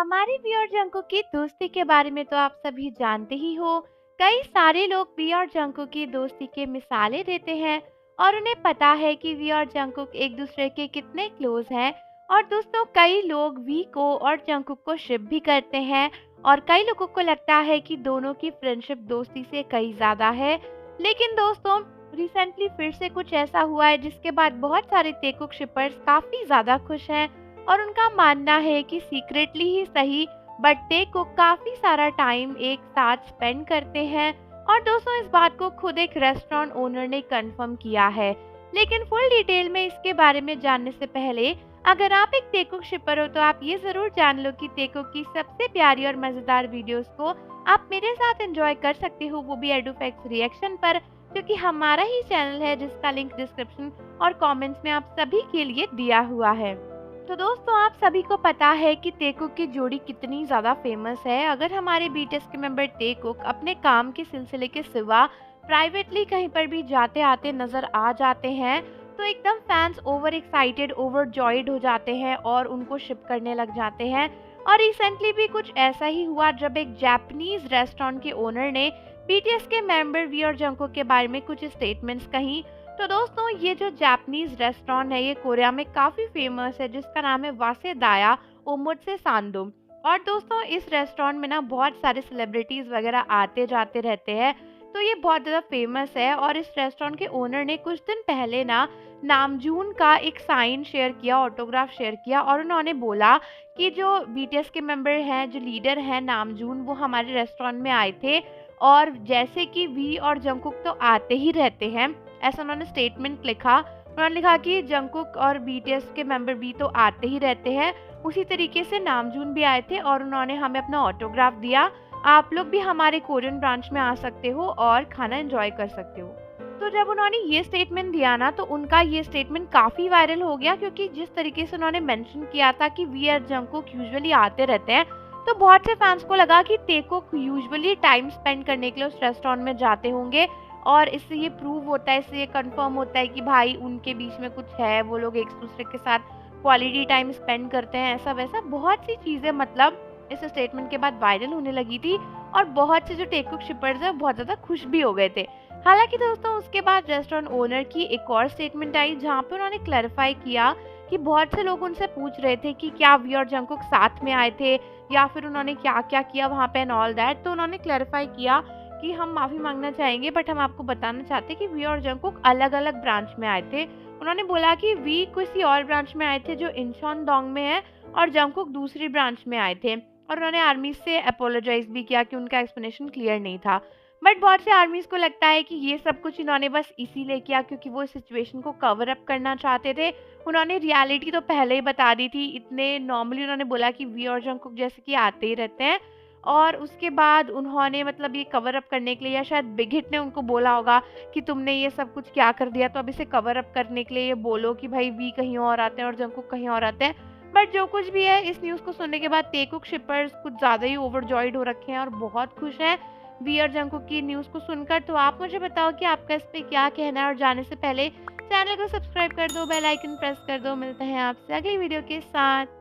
हमारी वी और जंकुक की दोस्ती के बारे में तो आप सभी जानते ही हो। कई सारे लोग वी और जंकुक की दोस्ती के मिसालें देते हैं और उन्हें पता है कि वी और जंकुक एक दूसरे के कितने क्लोज हैं। और दोस्तों, कई लोग वी को और जंकुक को शिप भी करते हैं और कई लोगों को लगता है कि दोनों की फ्रेंडशिप दोस्ती से कहीं ज्यादा है। लेकिन दोस्तों, रिसेंटली फिर से कुछ ऐसा हुआ है जिसके बाद बहुत सारे तेकुक शिपर्स काफी ज्यादा खुश हैं और उनका मानना है कि सीक्रेटली ही सही, बट ते को काफी सारा टाइम एक साथ स्पेंड करते हैं। और दोस्तों, इस बात को खुद एक रेस्टोरेंट ओनर ने कंफर्म किया है। लेकिन फुल डिटेल में इसके बारे में जानने से पहले, अगर आप एक तेकुक शिपर हो तो आप ये जरूर जान लो कि तेकुक की सबसे प्यारी और मजेदार वीडियोस को आप मेरे साथ एंजॉय कर सकते हो, वो भी एडुफैक्ट्स रिएक्शन पर, क्योंकि हमारा ही चैनल है जिसका लिंक डिस्क्रिप्शन और कमेंट्स में आप सभी के लिए दिया हुआ है। तो दोस्तों, आप सभी को पता है कि तेकुक की जोड़ी कितनी ज़्यादा फेमस है। अगर हमारे बीटीएस के मेंबर तेकुक अपने काम के सिलसिले के सिवा प्राइवेटली कहीं पर भी जाते आते नजर आ जाते हैं तो एकदम fans over excited, over joyed हो जाते हैं और उनको शिप करने लग जाते हैं। और रिसेंटली भी कुछ ऐसा ही हुआ जब एक जापानीज रेस्टोरेंट के ओनर ने बीटीएस के मेंबर वी और जंकुक के बारे में कुछ स्टेटमेंट्स कही। तो दोस्तों, ये जो जापानीज रेस्टोरेंट है ये कोरिया में काफ़ी फेमस है, जिसका नाम है वासेदाया ओमोत्से सांदो। और दोस्तों, इस रेस्टोरेंट में ना बहुत सारे सेलिब्रिटीज़ वगैरह आते जाते रहते हैं, तो ये बहुत ज़्यादा फेमस है। और इस रेस्टोरेंट के ओनर ने कुछ दिन पहले ना नामजून का एक साइन शेयर किया, ऑटोग्राफ शेयर किया, और उन्होंने बोला कि जो बीटीएस के मेंबर हैं, जो लीडर हैं नामजून, वो हमारे रेस्टोरेंट में आए थे और जैसे कि वी और जंकुक तो आते ही रहते हैं, ऐसा उन्होंने स्टेटमेंट लिखा। उन्होंने लिखा कि जंकुक और बीटीएस के मेंबर भी तो आते ही रहते हैं, उसी तरीके से नामजून भी आए थे और उन्होंने हमें अपना ऑटोग्राफ दिया। आप लोग भी हमारे कोरियन ब्रांच में आ सकते हो और खाना एंजॉय कर सकते हो। तो जब उन्होंने ये स्टेटमेंट दिया ना, तो उनका ये स्टेटमेंट काफ़ी वायरल हो गया, क्योंकि जिस तरीके से उन्होंने मेंशन किया था कि वी और जंकुक यूजुअली आते रहते हैं, तो बहुत से फैंस को लगा कि तेकुक यूजुअली टाइम स्पेंड करने के लिए उस रेस्टोरेंट में जाते होंगे और इससे ये प्रूव होता है, इससे ये कंफर्म होता है कि भाई उनके बीच में कुछ है, वो लोग एक दूसरे के साथ क्वालिटी टाइम स्पेंड करते हैं, ऐसा वैसा बहुत सी चीज़ें मतलब इस स्टेटमेंट के बाद वायरल होने लगी थी। और बहुत से जो टेकुक शिपर्स हैं बहुत ज़्यादा खुश भी हो गए थे। हालांकि दोस्तों, उसके बाद रेस्टोरेंट ओनर की एक और स्टेटमेंट आई जहाँ पे उन्होंने क्लैरिफाई किया कि बहुत से लोग उनसे पूछ रहे थे कि क्या वी और जंकुक साथ में आए थे या फिर उन्होंने क्या क्या किया वहाँ पे एंड ऑल दैट। तो उन्होंने क्लैरिफाई किया कि हम माफ़ी मांगना चाहेंगे, बट हम आपको बताना चाहते कि वी और जंकुक अलग अलग ब्रांच में आए थे। उन्होंने बोला कि वी किसी और ब्रांच में आए थे जो इंचोनडोंग में है और जंकुक दूसरी ब्रांच में आए थे। और उन्होंने आर्मी से अपोलोजाइज भी किया कि उनका एक्सप्लेनेशन क्लियर नहीं था। बट बहुत से आर्मीज को लगता है कि ये सब कुछ इन्होंने बस इसीलिए किया क्योंकि वो इस सिचुएशन को कवर अप करना चाहते थे। उन्होंने रियलिटी तो पहले ही बता दी थी, इतने नॉर्मली उन्होंने बोला कि वी और जंकुक जैसे कि आते ही रहते हैं। और उसके बाद उन्होंने मतलब ये कवर अप करने के लिए, या शायद बिग हिट ने उनको बोला होगा कि तुमने ये सब कुछ क्या कर दिया, तो अब इसे कवर अप करने के लिए ये बोलो कि भाई वी कहीं और आते हैं और जंकुक कहीं और आते हैं। बट जो कुछ भी है, इस न्यूज़ को सुनने के बाद तेकुक शिपर्स कुछ ज़्यादा ही ओवरजॉयड हो रखे हैं और बहुत खुश हैं वी और जंकुक की न्यूज़ को सुनकर। तो आप मुझे बताओ कि आपका इस पे क्या कहना है। और जाने से पहले चैनल को सब्सक्राइब कर दो, बेल आइकन प्रेस कर दो। मिलते हैं आपसे अगली वीडियो के साथ।